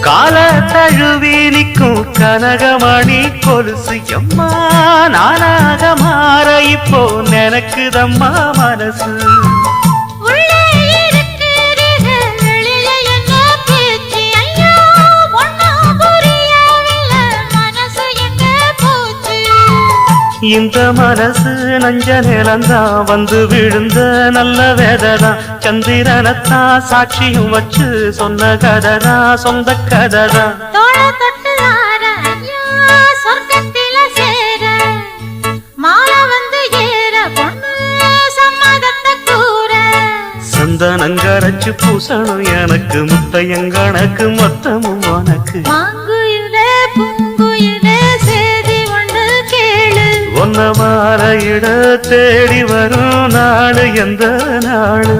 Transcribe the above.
கால தழுவி நிற்கும் கனகமணி கொலுசு எம்மா நானாக மாற இப்போ நினைக்குதம்மா மனசு இந்த மனசு நஞ்ச நிலந்தான் வந்து விழுந்த நல்ல வேததான் சந்திரனத்தான் சாட்சியும் வச்சு சொன்ன கததான் சொந்த கததான் சந்தனங்கரைச்சு பூசணும் எனக்கு முத்தையங்கணக்கு மொத்தமும் உனக்கு ஒன்ன மாற இட தேடி வரும் நாடு எந்த நாடு